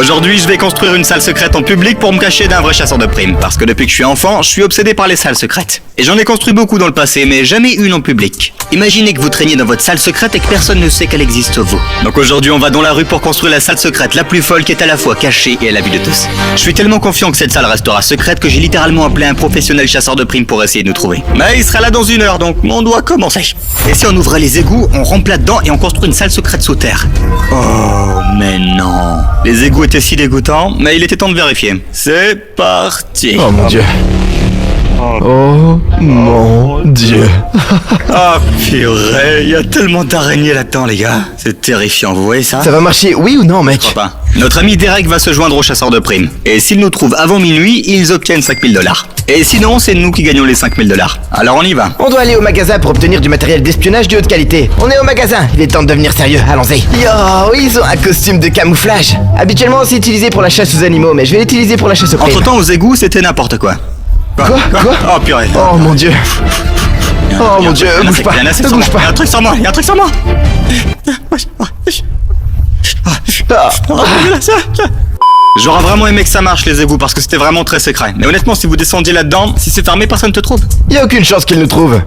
Aujourd'hui, je vais construire une salle secrète en public pour me cacher d'un vrai chasseur de primes. Parce que depuis que je suis enfant, je suis obsédé par les salles secrètes. Et j'en ai construit beaucoup dans le passé, mais jamais une en public. Imaginez que vous traîniez dans votre salle secrète et que personne ne sait qu'elle existe vous. Donc aujourd'hui, on va dans la rue pour construire la salle secrète la plus folle qui est à la fois cachée et à la vue de tous. Je suis tellement confiant que cette salle restera secrète que j'ai littéralement appelé un professionnel chasseur de primes pour essayer de nous trouver. Mais il sera là dans 1 heure, donc on doit commencer. Et si on ouvrait les égouts, on rampe là-dedans et on construit une salle secrète sous terre. Oh, mais non. Les égouts étaient si dégoûtants, mais il était temps de vérifier. C'est parti. Oh mon dieu. Oh mon dieu. Ah purée, il y a tellement d'araignées là-dedans les gars. C'est terrifiant, vous voyez ça? Ça va marcher, oui ou non, mec? Je crois pas. Notre ami Derek va se joindre aux chasseurs de primes. Et s'ils nous trouvent avant minuit, ils obtiennent 5000 $. Et sinon, c'est nous qui gagnons les 5000 $. Alors on y va. On doit aller au magasin pour obtenir du matériel d'espionnage de haute qualité. On est au magasin, il est temps de devenir sérieux, allons-y. Yo, ils ont un costume de camouflage. Habituellement, c'est utilisé pour la chasse aux animaux, mais je vais l'utiliser pour la chasse aux primes. Entre temps, aux égouts, c'était n'importe quoi. Quoi? Oh purée. Oh mon dieu. Oh mon dieu, bouge pas, Ne bouge pas. Il y a un truc sur moi, il y a un truc sur moi. J'aurais vraiment aimé que ça marche les égouts parce que c'était vraiment très secret. Mais honnêtement, si vous descendiez là-dedans, si c'est fermé, personne ne te trouve. Y a aucune chance qu'ils nous trouvent.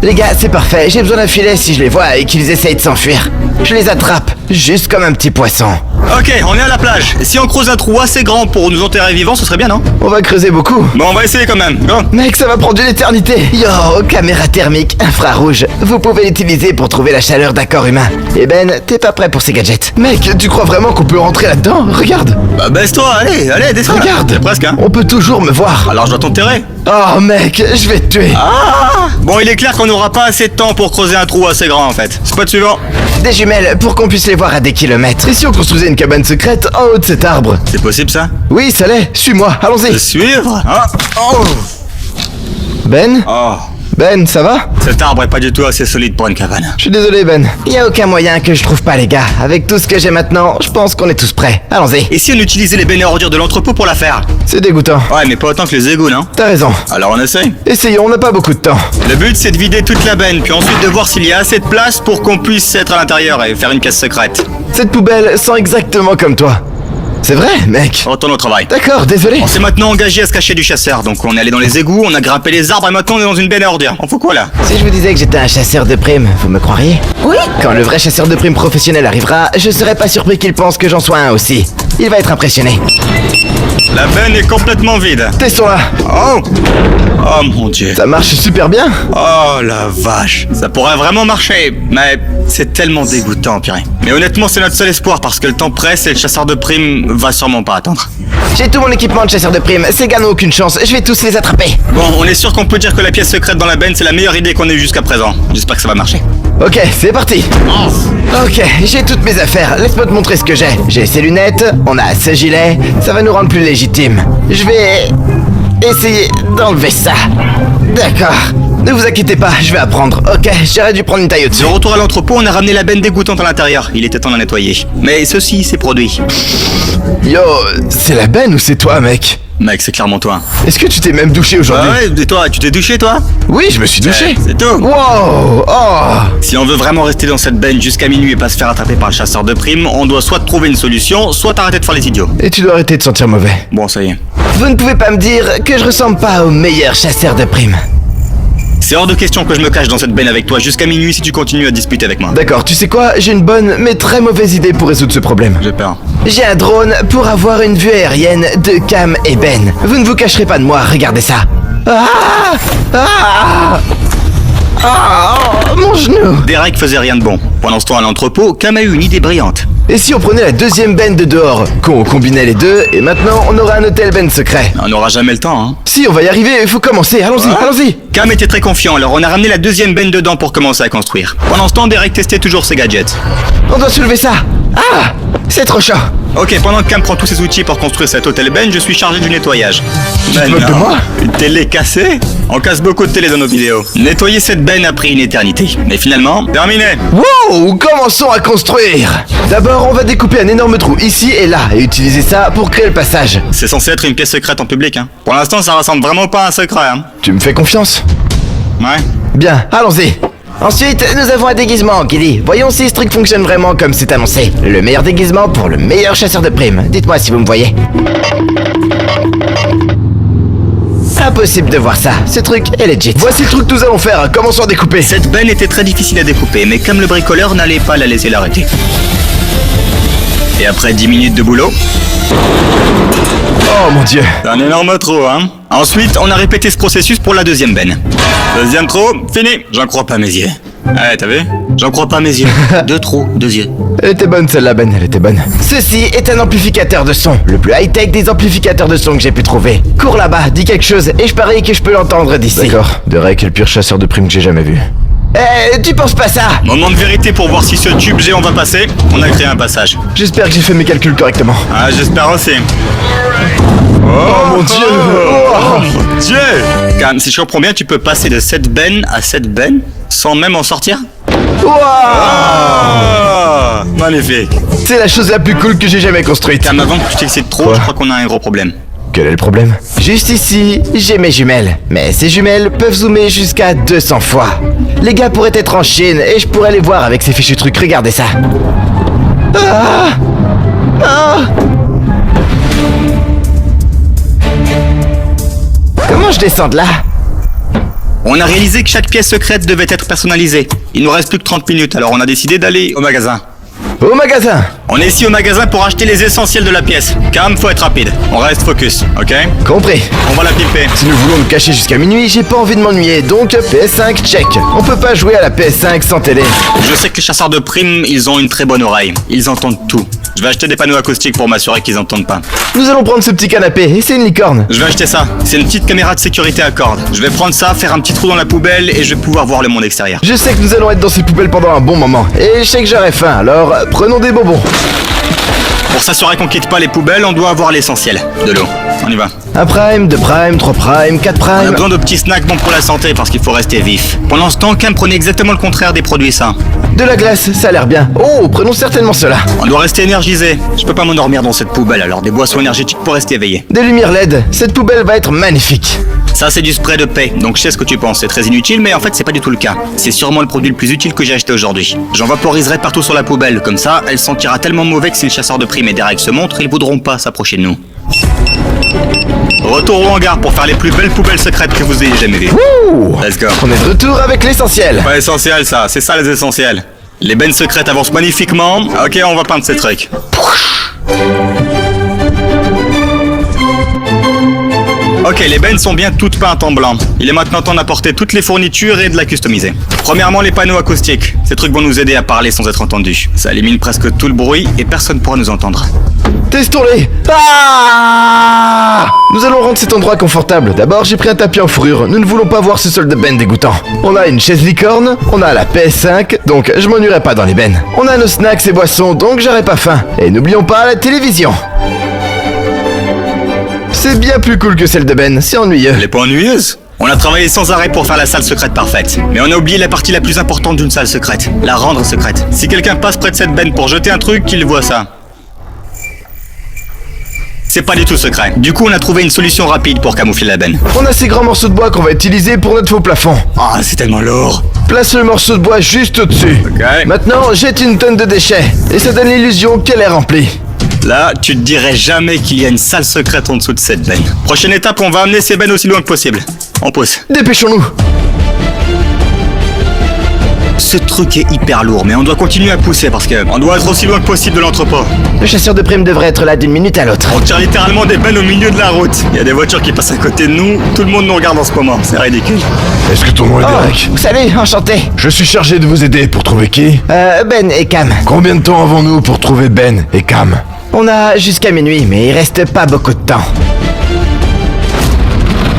Les gars, c'est parfait, j'ai besoin d'un filet si je les vois et qu'ils essayent de s'enfuir. Je les attrape, juste comme un petit poisson. Ok, on est à la plage. Et si on creuse un trou assez grand pour nous enterrer vivants, ce serait bien, non? On va creuser beaucoup. Bon, on va essayer quand même. Go. Mec, ça va prendre une éternité. Yo, caméra thermique infrarouge. Vous pouvez l'utiliser pour trouver la chaleur d'un corps humain. Et Ben, t'es pas prêt pour ces gadgets. Mec, tu crois vraiment qu'on peut rentrer là-dedans? Regarde. Bah baisse-toi, allez, descends. Regarde. C'est presque, hein. On peut toujours me voir. Alors je dois t'enterrer. Oh mec, je vais te tuer. Ah. Bon, il est clair qu'on n'aura pas assez de temps pour creuser un trou assez grand en fait. Spot suivant. Des jumelles pour qu'on puisse les voir à des kilomètres. Et si on construisait une cabane secrète en haut de cet arbre? C'est possible ça? Oui, ça l'est. Suis-moi, allons-y. Suivre? Ah. Oh. Ben? Oh. Ben, ça va? Cet arbre est pas du tout assez solide pour une cabane. Je suis désolé, Ben. Y a aucun moyen que je trouve pas, les gars. Avec tout ce que j'ai maintenant, je pense qu'on est tous prêts. Allons-y. Et si on utilisait les bennes à ordures de l'entrepôt pour la faire? C'est dégoûtant. Ouais, mais pas autant que les égouts, non? T'as raison. Alors on essaye. Essayons, on n'a pas beaucoup de temps. Le but c'est de vider toute la benne, puis ensuite de voir s'il y a assez de place pour qu'on puisse être à l'intérieur et faire une pièce secrète. Cette poubelle sent exactement comme toi. C'est vrai, mec. Retourne au travail. D'accord, désolé. On s'est maintenant engagé à se cacher du chasseur, donc on est allé dans les égouts, on a grimpé les arbres et maintenant on est dans une benne à ordures. On fout quoi là? Si je vous disais que j'étais un chasseur de primes, vous me croiriez? Oui. Quand le vrai chasseur de primes professionnel arrivera, je serais pas surpris qu'il pense que j'en sois un aussi. Il va être impressionné. La benne est complètement vide. Testons-la. Oh! Oh mon dieu. Ça marche super bien. Oh la vache. Ça pourrait vraiment marcher, mais c'est tellement dégoûtant, purée. Mais honnêtement, c'est notre seul espoir parce que le temps presse et le chasseur de primes va sûrement pas attendre. J'ai tout mon équipement de chasseur de primes. Ces gars n'ont aucune chance. Je vais tous les attraper. Bon, on est sûr qu'on peut dire que la pièce secrète dans la benne, c'est la meilleure idée qu'on ait eue jusqu'à présent. J'espère que ça va marcher. Ok, c'est parti. Ok, j'ai toutes mes affaires. Laisse-moi te montrer ce que j'ai. J'ai ces lunettes, on a ce gilet. Ça va nous rendre plus légitimes. Je vais essayer d'enlever ça. D'accord. Ne vous inquiétez pas, je vais apprendre. Ok, j'aurais dû prendre une taille au-dessus. De retour à l'entrepôt, on a ramené la benne dégoûtante à l'intérieur. Il était temps de la nettoyer. Mais ceci s'est produit. Yo, c'est la benne ou c'est toi, mec? Mec, c'est clairement toi. Est-ce que tu t'es même douché aujourd'hui? Ah ouais, et toi, tu t'es douché toi? Oui, je me suis douché. C'est tout. Wow. Oh. Si on veut vraiment rester dans cette benne jusqu'à minuit et pas se faire attraper par le chasseur de primes, on doit soit trouver une solution, soit arrêter de faire les idiots. Et tu dois arrêter de sentir mauvais. Bon, ça y est. Vous ne pouvez pas me dire que je ressemble pas au meilleur chasseur de primes. C'est hors de question que je me cache dans cette benne avec toi jusqu'à minuit si tu continues à disputer avec moi. D'accord, tu sais quoi? J'ai une bonne mais très mauvaise idée pour résoudre ce problème. J'ai peur. J'ai un drone pour avoir une vue aérienne de Cam et Ben. Vous ne vous cacherez pas de moi, regardez ça. Ah! Ah! Ah! Oh, mon genou! Derek faisait rien de bon. Pendant ce temps à l'entrepôt, Cam a eu une idée brillante. Et si on prenait la deuxième benne de dehors? Qu'on combinait les deux, et maintenant on aurait un hôtel Ben secret. On n'aura jamais le temps, hein. Si, on va y arriver, il faut commencer, allons-y, allons-y! Cam était très confiant, alors on a ramené la deuxième benne dedans pour commencer à construire. Pendant ce temps, Derek testait toujours ses gadgets. On doit soulever ça! Ah! C'est trop chaud! Ok, pendant que Cam prend tous ses outils pour construire cet hôtel Ben, je suis chargé du nettoyage. Tu te moques de moi? Une télé cassée? On casse beaucoup de télé dans nos vidéos. Nettoyer cette benne a pris une éternité. Mais finalement, terminé. Wow! Commençons à construire! D'abord, on va découper un énorme trou ici et là et utiliser ça pour créer le passage. C'est censé être une pièce secrète en public, hein. Pour l'instant, ça ressemble vraiment pas à un secret, hein. Tu me fais confiance? Ouais. Bien, allons-y! Ensuite, nous avons un déguisement, Gilly. Voyons si ce truc fonctionne vraiment comme c'est annoncé. Le meilleur déguisement pour le meilleur chasseur de primes. Dites-moi si vous me voyez. Impossible de voir ça. Ce truc est legit. Voici le truc que nous allons faire. Commençons à découper. Cette benne était très difficile à découper, mais comme le bricoleur n'allait pas la laisser l'arrêter. Et après 10 minutes de boulot... Oh mon dieu. C'est un énorme trou, hein. Ensuite, on a répété ce processus pour la deuxième benne. Deuxième trou, fini. J'en crois pas mes yeux. Ouais, t'as vu? J'en crois pas mes yeux. 2 trous, 2 yeux. Elle était bonne celle-là, Ben, elle était bonne. Ceci est un amplificateur de son. Le plus high-tech des amplificateurs de son que j'ai pu trouver. Cours là-bas, dis quelque chose, et je parie que je peux l'entendre d'ici. D'accord. Derek est le pire chasseur de primes que j'ai jamais vu. Tu penses pas ça? Moment de vérité pour voir si ce tube géant va passer. On a créé un passage. J'espère que j'ai fait mes calculs correctement. Ah, j'espère aussi. Oh mon dieu. Oh mon dieu. Cam, si je comprends bien, tu peux passer de cette benne à cette benne sans même en sortir? Ah, magnifique. C'est la chose la plus cool que j'ai jamais construite. Cam, avant que tu t'excites trop, Quoi? je crois qu'on a un gros problème. Quel est le problème? Juste ici, j'ai mes jumelles. Mais ces jumelles peuvent zoomer jusqu'à 200 fois. Les gars pourraient être en Chine et je pourrais les voir avec ces fichus trucs. Regardez ça. Ah! Ah! Comment je descends de là? On a réalisé que chaque pièce secrète devait être personnalisée. Il nous reste plus que 30 minutes, alors on a décidé d'aller au magasin. Au magasin. On est ici au magasin pour acheter les essentiels de la pièce. Cam, faut être rapide. On reste focus, ok? Compris. On va la pimper. Si nous voulons nous cacher jusqu'à minuit, j'ai pas envie de m'ennuyer, donc PS5 check. On peut pas jouer à la PS5 sans télé. Je sais que les chasseurs de primes, ils ont une très bonne oreille. Ils entendent tout. Je vais acheter des panneaux acoustiques pour m'assurer qu'ils entendent pas. Nous allons prendre ce petit canapé, et c'est une licorne. Je vais acheter ça. C'est une petite caméra de sécurité à cordes. Je vais prendre ça, faire un petit trou dans la poubelle et je vais pouvoir voir le monde extérieur. Je sais que nous allons être dans ces poubelles pendant un bon moment, et je sais que j'aurai faim, alors prenons des bonbons. Pour s'assurer qu'on quitte pas les poubelles, on doit avoir l'essentiel. De l'eau. On y va. 1 prime, 2 prime, 3 prime, 4 On a prime. besoin de petits snacks bons pour la santé parce qu'il faut rester vif. Pendant ce temps, Cam prenait exactement le contraire des produits sains. De la glace, ça a l'air bien. Oh, prenons certainement cela. On doit rester énergisé. Je peux pas m'endormir dans cette poubelle, alors des boissons énergétiques pour rester éveillé. Des lumières LED, cette poubelle va être magnifique. Ça, c'est du spray de paix, donc je sais ce que tu penses. C'est très inutile, mais en fait, c'est pas du tout le cas. C'est sûrement le produit le plus utile que j'ai acheté aujourd'hui. J'en vaporiserai partout sur la poubelle, comme ça, elle sentira tellement mauvais que si le chasseur de primes et Derek se montrent, ils voudront pas s'approcher de nous. Retour au hangar pour faire les plus belles poubelles secrètes que vous ayez jamais vues. Ouh. Let's go. On est de retour avec l'essentiel. Pas essentiel ça, c'est ça les essentiels. Les bennes secrètes avancent magnifiquement. Ok, on va peindre ces trucs. Ok, les bennes sont bien toutes peintes en blanc. Il est maintenant temps d'apporter toutes les fournitures et de la customiser. Premièrement, les panneaux acoustiques. Ces trucs vont nous aider à parler sans être entendus. Ça élimine presque tout le bruit et personne pourra nous entendre. Testons-les. Ah! Nous allons rendre cet endroit confortable. D'abord, j'ai pris un tapis en fourrure. Nous ne voulons pas voir ce sol de Ben dégoûtant. On a une chaise licorne, on a la PS5, donc je m'ennuierai pas dans les bennes. On a nos snacks et boissons, donc j'aurai pas faim. Et n'oublions pas la télévision. C'est bien plus cool que celle de Ben, c'est ennuyeux. Elle est pas ennuyeuse. On a travaillé sans arrêt pour faire la salle secrète parfaite. Mais on a oublié la partie la plus importante d'une salle secrète. La rendre secrète. Si quelqu'un passe près de cette benne pour jeter un truc, qu'il voit ça. C'est pas du tout secret. Du coup, on a trouvé une solution rapide pour camoufler la benne. On a ces grands morceaux de bois qu'on va utiliser pour notre faux plafond. Ah, c'est tellement lourd. Place le morceau de bois juste au-dessus. Ok. Maintenant, jette une tonne de déchets. Et ça donne l'illusion qu'elle est remplie. Là, tu te dirais jamais qu'il y a une salle secrète en dessous de cette benne. Prochaine étape, on va amener ces bennes aussi loin que possible. On pousse. Dépêchons-nous. Ce truc est hyper lourd, mais on doit continuer à pousser parce que on doit être aussi loin que possible de l'entrepôt. Le chasseur de primes devrait être là d'une minute à l'autre. On tire littéralement des bennes au milieu de la route. Il y a des voitures qui passent à côté de nous. Tout le monde nous regarde en ce moment. C'est ridicule. Est-ce que ton nom est Derek? Salut, enchanté. Je suis chargé de vous aider pour trouver qui? Ben et Cam. Combien de temps avons-nous pour trouver Ben et Cam? On a jusqu'à minuit, mais il reste pas beaucoup de temps.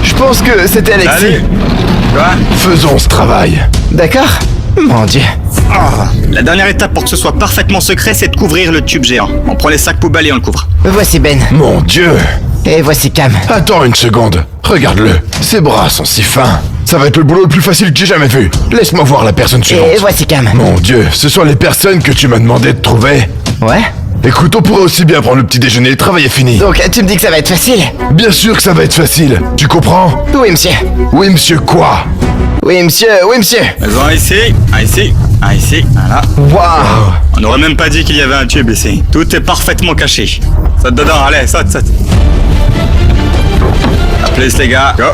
Je pense que c'était Alexis. Allez. Quoi? Faisons ce travail. D'accord? Mon Dieu. Ah. La dernière étape pour que ce soit parfaitement secret, c'est de couvrir le tube géant. On prend les sacs poubelles et on le couvre. Voici Ben. Mon Dieu. Et voici Cam. Attends une seconde. Regarde-le. Ses bras sont si fins. Ça va être le boulot le plus facile que j'ai jamais vu. Laisse-moi voir la personne suivante. Et voici Cam. Mon Dieu, ce sont les personnes que tu m'as demandé de trouver. Ouais? Écoute, on pourrait aussi bien prendre le petit déjeuner, le travail est fini. Donc, tu me dis que ça va être facile? Bien sûr que ça va être facile. Tu comprends? Oui, monsieur. Oui, monsieur quoi? Oui, monsieur, oui, monsieur. Elles ont ici, voilà. Waouh. On n'aurait même pas dit qu'il y avait un tube ici. Tout est parfaitement caché. Saute dedans, allez, saute. A plus les gars. Go.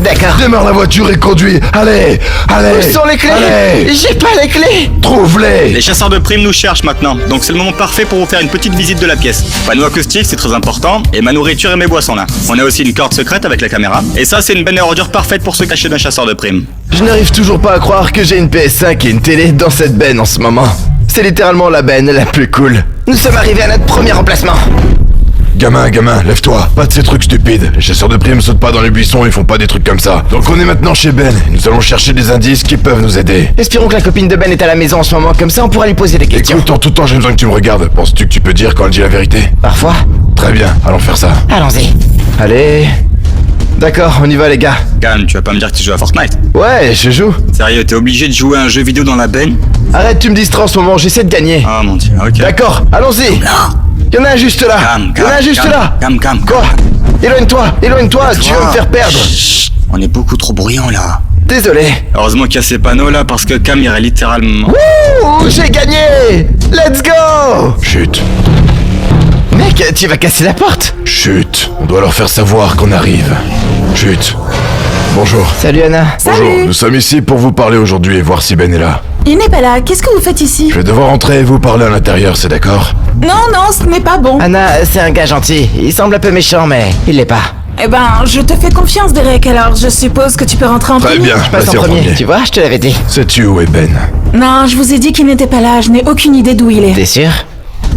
D'accord. Démarre la voiture et conduis. Allez, allez. Où sont les clés? Allez. J'ai pas les clés. Trouve-les. Les chasseurs de primes nous cherchent maintenant, donc c'est le moment parfait pour vous faire une petite visite de la pièce. Panneau acoustique, c'est très important, et ma nourriture et mes boissons là. On a aussi une corde secrète avec la caméra, et ça c'est une benne à ordures parfaite pour se cacher d'un chasseur de primes. Je n'arrive toujours pas à croire que j'ai une PS5 et une télé dans cette benne en ce moment. C'est littéralement la benne la plus cool. Nous sommes arrivés à notre premier emplacement. Gamin, lève-toi. Pas de ces trucs stupides. Les chasseurs de primes sautent pas dans les buissons, ils font pas des trucs comme ça. Donc on est maintenant chez Ben. Nous allons chercher des indices qui peuvent nous aider. Espérons que la copine de Ben est à la maison en ce moment, comme ça on pourra lui poser des questions. Écoute, en tout temps j'ai besoin que tu me regardes. Penses-tu que tu peux dire quand elle dit la vérité? Parfois. Très bien, allons faire ça. Allons-y. Allez. D'accord, on y va les gars. Calme, tu vas pas me dire que tu joues à Fortnite. Ouais, je joue. Sérieux, t'es obligé de jouer à un jeu vidéo dans la benne? Arrête, tu me distrais en ce moment, j'essaie de gagner. Oh mon dieu, ok. D'accord, allons-y. Il y en a un juste là. Calme, Il y en a un juste là. Calme. Quoi? Éloigne-toi, tu vas me faire perdre. Chut, on est beaucoup trop bruyant là. Désolé. Heureusement qu'il y a ces panneaux là parce que Cam irait littéralement... Ouh, j'ai gagné. Let's go. Chut, Mec, tu vas casser la porte. chut. On doit leur faire savoir qu'on arrive. Chut. Bonjour. Salut Anna. Bonjour, Salut. nous sommes ici pour vous parler aujourd'hui et voir si Ben est là. Il n'est pas là, qu'est-ce que vous faites ici? Je vais devoir entrer et vous parler à l'intérieur, c'est d'accord? Non, ce n'est pas bon. Anna, c'est un gars gentil. Il semble un peu méchant, mais il l'est pas. Eh ben, je te fais confiance, Derek, alors je suppose que tu peux rentrer en Très premier. bien, Je passe vas-y en premier. Tu vois, je te l'avais dit. Sais-tu où est Ben? Non, je vous ai dit qu'il n'était pas là, je n'ai aucune idée d'où il est. T'es sûr?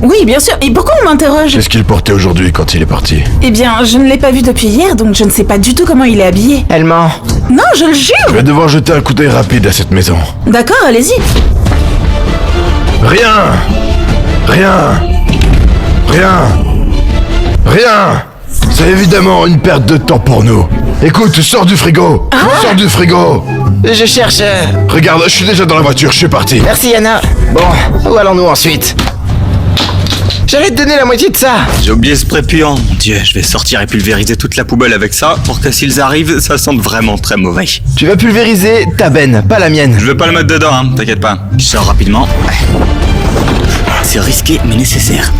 Oui, bien sûr, et pourquoi on m'interroge? Qu'est-ce qu'il portait aujourd'hui quand il est parti? Eh bien, je ne l'ai pas vu depuis hier, donc je ne sais pas du tout comment il est habillé. Elle ment. Non, je le Je jure. vais devoir jeter un coup d'œil rapide à cette maison. D'accord, allez-y. Rien! C'est évidemment une perte de temps pour nous. Écoute, sors du frigo! Sors du frigo! Je cherche... Regarde, je suis déjà dans la voiture, je suis parti. Merci Anna. Bon, où allons-nous ensuite? J'allais te donner la moitié de ça. J'ai oublié ce prépuant. Mon dieu, je vais sortir et pulvériser toute la poubelle avec ça pour que s'ils arrivent, ça sente vraiment très mauvais. Tu vas pulvériser ta benne, pas la mienne. Je vais pas le mettre dedans, hein, t'inquiète pas. Je sors rapidement. C'est risqué mais nécessaire.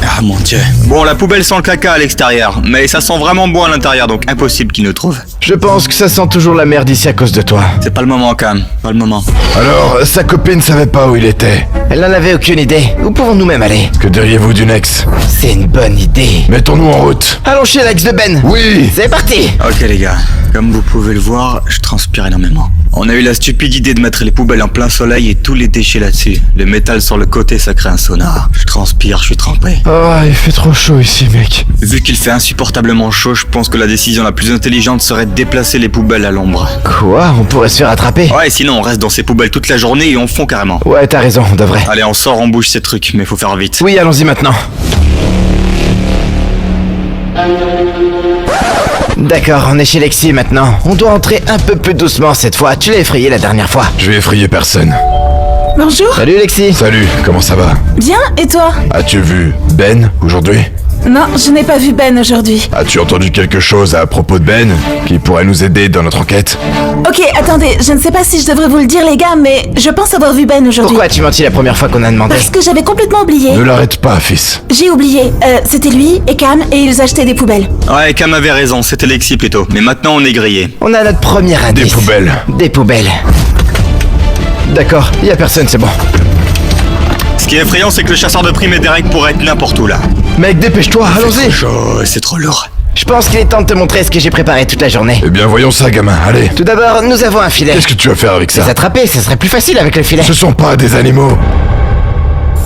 Ah mon dieu. Bon, la poubelle sent le caca à l'extérieur, mais ça sent vraiment bon à l'intérieur, donc impossible qu'ils nous trouvent. Je pense que ça sent toujours la merde ici à cause de toi. C'est pas le moment, Cam. Pas le moment. Alors, sa copine savait pas où il était. Elle n'en avait aucune idée. Où pouvons-nous même aller? Que diriez-vous d'une ex? C'est une bonne idée. Mettons-nous en route. Allons chez l'ex de Ben. Oui! C'est parti. Ok les gars, comme vous pouvez le voir, je transpire énormément. On a eu la stupide idée de mettre les poubelles en plein soleil et tous les déchets là-dessus. Le métal sur le côté, ça crée un sauna. Je transpire, je suis trempé. Oh, il fait trop chaud ici, mec. Vu qu'il fait insupportablement chaud, je pense que la décision la plus intelligente serait de déplacer les poubelles à l'ombre. Quoi? On pourrait se faire attraper. Ouais, sinon on reste dans ces poubelles toute la journée et on fond carrément. Ouais, t'as raison, on devrait. Allez, on sort, on bouge ces trucs, mais faut faire vite. Oui, allons-y maintenant. D'accord, on est chez Lexi maintenant. On doit entrer un peu plus doucement cette fois. Tu l'as effrayé la dernière fois. Je vais effrayer personne. Bonjour. Salut Lexi. Salut, comment ça va? Bien, et toi? As-tu vu Ben aujourd'hui? Non, je n'ai pas vu Ben aujourd'hui. As-tu entendu quelque chose à propos de Ben qui pourrait nous aider dans notre enquête? Ok, attendez, je ne sais pas si je devrais vous le dire les gars, mais je pense avoir vu Ben aujourd'hui. Pourquoi as-tu menti la première fois qu'on a demandé? Parce que j'avais complètement oublié. Ne l'arrête pas, fils. J'ai oublié. C'était lui et Cam et ils achetaient des poubelles. Ouais, Cam avait raison, c'était Lexi plutôt. Mais maintenant on est grillé. On a notre premier indice. Des poubelles. Des poubelles. D'accord, y a personne, c'est bon. Ce qui est effrayant, c'est que le chasseur de primes et Derek pourrait être n'importe où là. Mec, dépêche-toi, C'est allons-y. chaud, c'est trop lourd. Je pense qu'il est temps de te montrer ce que j'ai préparé toute la journée. Eh bien, voyons ça, gamin, allez. Tout d'abord, nous avons un filet. Qu'est-ce que tu vas faire avec ça? Les attraper, ce serait plus facile avec le filet. Ce sont pas des animaux.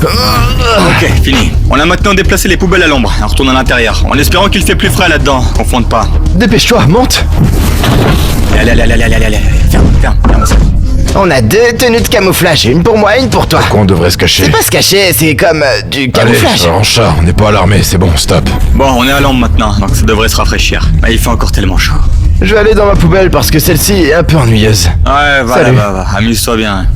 Ok, fini. On a maintenant déplacé les poubelles à l'ombre. On retourne à l'intérieur, en espérant qu'il fait plus frais là-dedans. Qu'on fonde pas. Dépêche-toi, monte. Allez. Ferme ça. On a deux tenues de camouflage, une pour moi et une pour toi. Pourquoi on devrait se cacher? C'est pas se cacher, c'est comme du Allez, camouflage. en chat, on n'est pas alarmé, c'est bon, stop. Bon, on est à l'ombre maintenant, donc ça devrait se rafraîchir. Mais il fait encore tellement chaud. Je vais aller dans ma poubelle parce que celle-ci est un peu ennuyeuse. Ouais, voilà, Salut. va. Amuse-toi bien.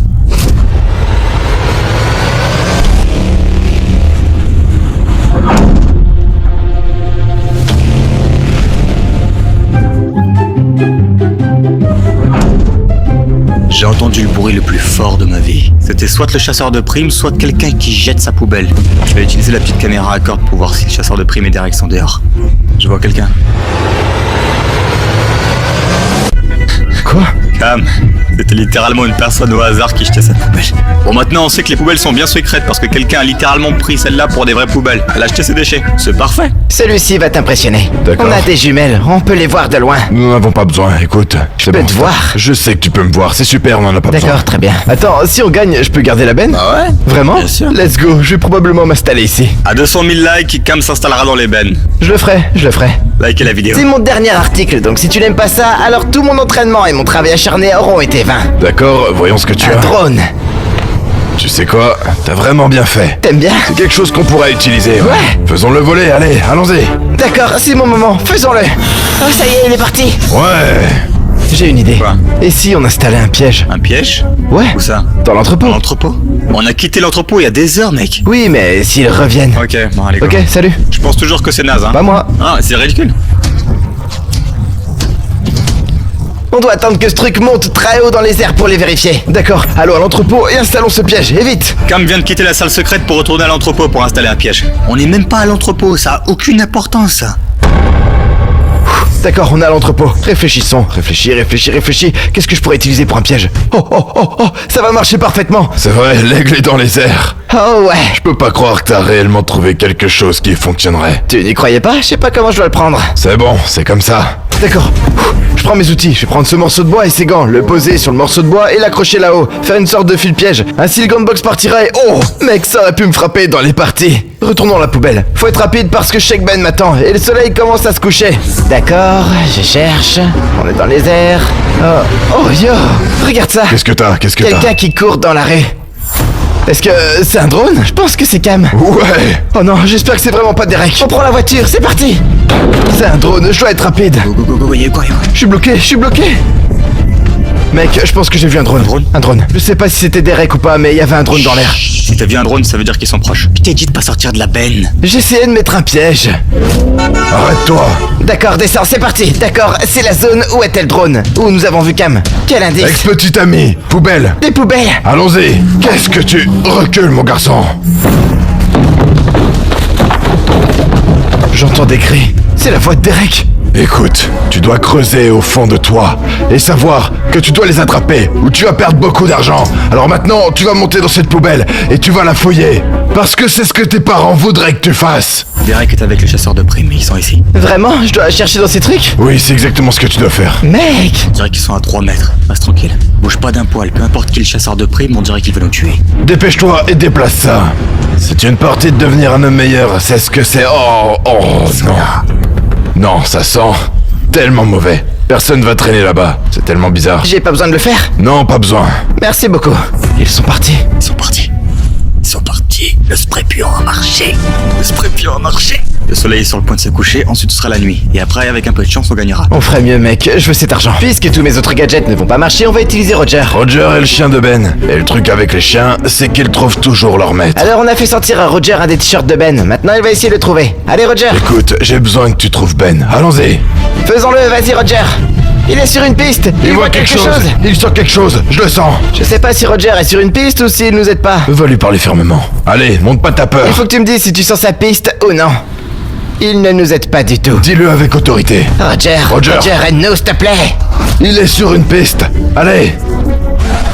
entendu le bruit le plus fort de ma vie. C'était soit le chasseur de primes, soit quelqu'un qui jette sa poubelle. Je vais utiliser la petite caméra à corde pour voir si le chasseur de primes et Derek sont dehors. Je vois quelqu'un. Quoi? Cam, c'était littéralement une personne au hasard qui jetait sa poubelle. Bon, maintenant on sait que les poubelles sont bien secrètes parce que quelqu'un a littéralement pris celle-là pour des vraies poubelles. Elle a jeté ses déchets. C'est parfait. Celui-ci va t'impressionner. D'accord. On a des jumelles, on peut les voir de loin. Nous n'en avons pas besoin, écoute. Je peux te voir. Je sais que tu peux me voir, c'est super, on en a pas besoin. D'accord, très bien. Attends, si on gagne, je peux garder la benne? Ah ouais? Vraiment? Bien sûr. Let's go, je vais probablement m'installer ici. À 200 000 likes, Cam s'installera dans les bennes. Je le ferai. Likez la vidéo. C'est mon dernier article, donc si tu n'aimes pas ça, alors tout mon entraînement et mon travail acharné auront été vains. D'accord, voyons ce que tu Un as. drone. Tu sais quoi? T'as vraiment bien fait. T'aimes bien? C'est quelque chose qu'on pourrait utiliser. Ouais. Faisons-le voler, allez, allons-y. D'accord, c'est mon moment, faisons-le. Oh, ça y est, il est parti. Ouais. J'ai une idée. Quoi? Et si on installait un piège? Un piège? Ouais. Où ça? Dans l'entrepôt. Dans l'entrepôt? On a quitté l'entrepôt il y a des heures, mec. Oui, mais s'ils reviennent. Ok, bon, allez, go. Ok, salut. Je pense toujours que c'est naze, hein. Pas moi. Ah, c'est ridicule. On doit attendre que ce truc monte très haut dans les airs pour les vérifier. D'accord, allons à l'entrepôt et installons ce piège, et vite. Cam vient de quitter la salle secrète pour retourner à l'entrepôt pour installer un piège. On n'est même pas à l'entrepôt, ça a aucune importance, ça. D'accord, on est à l'entrepôt. Réfléchissons. Réfléchis. Qu'est-ce que je pourrais utiliser pour un piège? Oh, ça va marcher parfaitement. C'est vrai, l'aigle est dans les airs. Oh ouais. Je peux pas croire que t'as réellement trouvé quelque chose qui fonctionnerait. Tu n'y croyais pas? Je sais pas comment je dois le prendre. C'est bon, c'est comme ça. D'accord. Je prends mes outils. Je vais prendre ce morceau de bois et ses gants, le poser sur le morceau de bois et l'accrocher là-haut. Faire une sorte de fil piège. Ainsi le gunbox partira et... Oh, mec, ça aurait pu me frapper dans les parties. Retournons à la poubelle. Faut être rapide parce que Sheikh Ben m'attend et le soleil commence à se coucher. D'accord, je cherche. On est dans les airs. Oh yo, regarde ça. Qu'est-ce que t'as? Quelqu'un qui court dans la rue. Est-ce que c'est un drone? Je pense que c'est Cam. Ouais. Oh non, j'espère que c'est vraiment pas Derek. On prend la voiture, c'est parti. C'est un drone, je dois être rapide. Go, y a quoi? Je suis bloqué. Mec, je pense que j'ai vu un drone. Un drone. Je sais pas si c'était Derek ou pas, mais il y avait un drone dans l'air. Si t'as vu un drone, ça veut dire qu'ils sont proches. Je t'ai dit de pas sortir de la benne. J'essayais de mettre un piège. Arrête-toi. D'accord, descends, c'est parti. D'accord, c'est la zone où était le drone. Où nous avons vu Cam. Quel indice? Ex-petit ami, poubelle. Des poubelles. Allons-y. Qu'est-ce que tu... Recule, mon garçon. J'entends des cris. C'est la voix de Derek. Écoute, tu dois creuser au fond de toi et savoir que tu dois les attraper ou tu vas perdre beaucoup d'argent. Alors maintenant, tu vas monter dans cette poubelle et tu vas la fouiller. Parce que c'est ce que tes parents voudraient que tu fasses. Derek est avec le chasseur de primes, ils sont ici. Vraiment? Je dois chercher dans ces trucs? Oui, c'est exactement ce que tu dois faire. Mec! On dirait qu'ils sont à 3 mètres. Reste tranquille. Bouge pas d'un poil, peu importe qui est le chasseur de primes, on dirait qu'il veut nous tuer. Dépêche-toi et déplace ça. C'est une partie de devenir un homme meilleur, c'est ce que c'est. Oh non. Non, ça sent tellement mauvais. Personne va traîner là-bas. C'est tellement bizarre. J'ai pas besoin de le faire? Non, pas besoin. Merci beaucoup. Ils sont partis. Ils sont partis. Le spray puant a marché. Le soleil est sur le point de se coucher, ensuite ce sera la nuit. Et après, avec un peu de chance, on gagnera. On ferait mieux, mec. Je veux cet argent. Puisque tous mes autres gadgets ne vont pas marcher, on va utiliser Roger. Roger est le chien de Ben. Et le truc avec les chiens, c'est qu'ils trouvent toujours leur maître. Alors on a fait sortir à Roger un des t-shirts de Ben. Maintenant il va essayer de le trouver. Allez Roger. Écoute, j'ai besoin que tu trouves Ben. Allons-y. Faisons-le, vas-y Roger. Il est sur une piste. Il voit quelque chose. Il sent quelque chose. Je le sens. Je sais pas si Roger est sur une piste ou s'il nous aide pas. Va lui parler fermement. Allez, monte pas ta peur. Il faut que tu me dises si tu sens sa piste ou non. Il ne nous aide pas du tout. Dis-le avec autorité. Roger, aide-nous s'il te plaît. Il est sur une piste. Allez.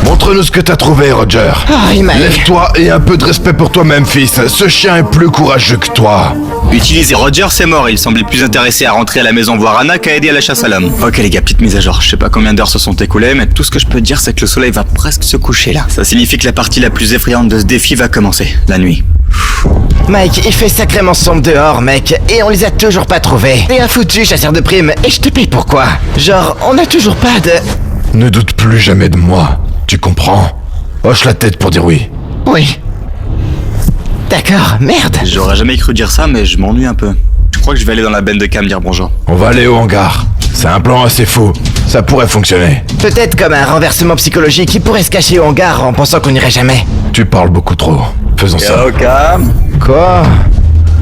Montre-nous ce que t'as trouvé, Roger. Ah, il m'a... Lève-toi et un peu de respect pour toi-même, fils. Ce chien est plus courageux que toi. Utiliser Roger, c'est mort. Il semblait plus intéressé à rentrer à la maison voir Anna qu'à aider à la chasse à l'homme. Ok les gars, petite mise à jour. Je sais pas combien d'heures se sont écoulées, mais tout ce que je peux dire, c'est que le soleil va presque se coucher là. Ça signifie que la partie la plus effrayante de ce défi va commencer. La nuit. Mike, il fait sacrément sombre dehors, mec, et on les a toujours pas trouvés. T'es un foutu chasseur de primes, et je te paye pourquoi. Genre, on a toujours pas de... Ne doute plus jamais de moi. Tu comprends? Hoche la tête pour dire oui. Oui. D'accord, merde. J'aurais jamais cru dire ça, mais je m'ennuie un peu. Je crois que je vais aller dans la benne de Cam dire bonjour. On va aller au hangar. C'est un plan assez fou. Ça pourrait fonctionner. Peut-être comme un renversement psychologique qui pourrait se cacher au hangar en pensant qu'on n'irait jamais. Tu parles beaucoup trop. Faisons ça. Yo Cam, Quoi?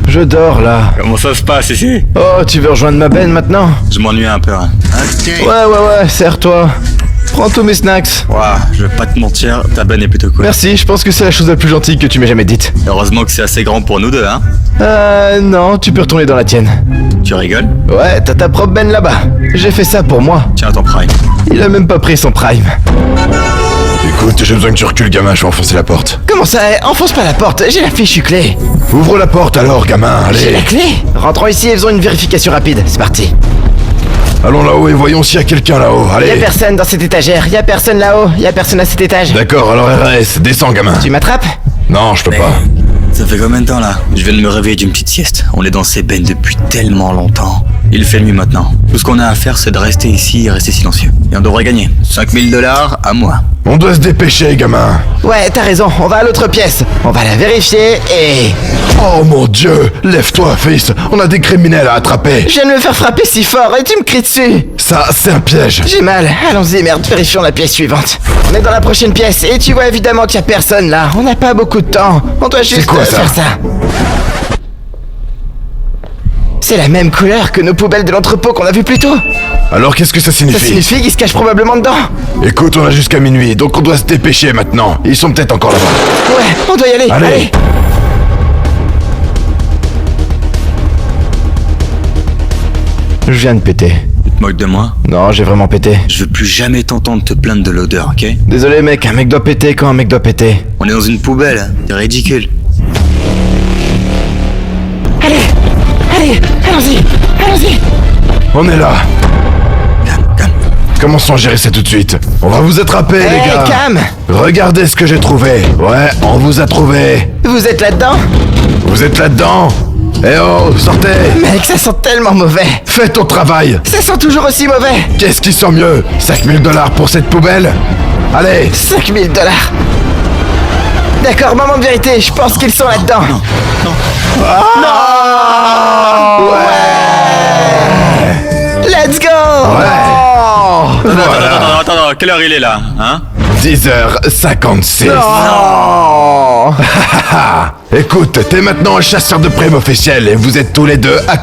Je dors là. comment ça se passe ici? Oh, tu veux rejoindre ma benne maintenant? Je m'ennuie un peu. Hein. Ouais, serre-toi. Prends tous mes snacks. Ouah, je vais pas te mentir, ta bonne est plutôt cool. Merci, je pense que c'est la chose la plus gentille que tu m'aies jamais dite. Heureusement que c'est assez grand pour nous deux, hein. Non, tu peux retourner dans la tienne. Tu rigoles? Ouais, t'as ta propre benne là-bas. J'ai fait ça pour moi. Tiens ton prime. Il a même pas pris son prime. Écoute, j'ai besoin que tu recules, gamin, je vais enfoncer la porte. Comment ça? Enfonce pas la porte, j'ai la fichue clé. Ouvre la porte alors, gamin, J'ai allez. la clé. Rentrons ici et faisons une vérification rapide. C'est parti. Allons là-haut et voyons s'il y a quelqu'un là-haut, Y a allez. personne dans cette étagère, y a personne là-haut, y a personne à cet étage. D'accord, alors RS, descends, gamin. Tu m'attrapes? Non, je peux pas. Ça fait combien de temps là? Je viens de me réveiller d'une petite sieste. On est dans ces bennes depuis tellement longtemps. Il fait nuit maintenant. Tout ce qu'on a à faire, c'est de rester ici et rester silencieux. Et on devrait gagner 5000 $ à moi. On doit se dépêcher, gamin. Ouais, t'as raison, on va à l'autre pièce. On va la vérifier et... Oh mon dieu, lève-toi, fils. On a des criminels à attraper. Je viens de me faire frapper si fort et tu me cries dessus. Ça, c'est un piège. J'ai mal, allons-y merde, vérifions la pièce suivante. On est dans la prochaine pièce et tu vois évidemment qu'il y a personne là. On n'a pas beaucoup de temps, on doit juste quoi, ça? faire ça. C'est la même couleur que nos poubelles de l'entrepôt qu'on a vu plus tôt. Alors qu'est-ce que ça Ça signifie? signifie qu'ils se cachent probablement dedans. Écoute, on a jusqu'à minuit, donc on doit se dépêcher maintenant. Ils sont peut-être encore là-bas. Ouais, on doit y aller, Allez. allez. Je viens de péter. Tu te moques de moi? Non, j'ai vraiment pété. Je veux plus jamais t'entendre te plaindre de l'odeur, ok? Désolé mec, un mec doit péter quand un mec doit péter. On est dans une poubelle, c'est ridicule. Allez, allez, allons-y, allons-y. On est là. Calme, calme. Commençons à gérer ça tout de suite. On va vous attraper, les Hey, gars. Cam, Regardez ce que j'ai trouvé. Ouais, on vous a trouvé. vous êtes là-dedans? Vous êtes là-dedans? Eh oh, sortez. Mec, ça sent tellement mauvais. Fais ton travail. Ça sent toujours aussi mauvais. Qu'est-ce qui sent mieux? 5000 $ pour cette poubelle? Allez. 5000 $. D'accord, moment de vérité, je pense qu'ils sont là-dedans. Let's go. Attends, quelle heure il est là, hein? 10h56. Oh. Écoute, t'es maintenant un chasseur de primes officiel et vous êtes tous les deux à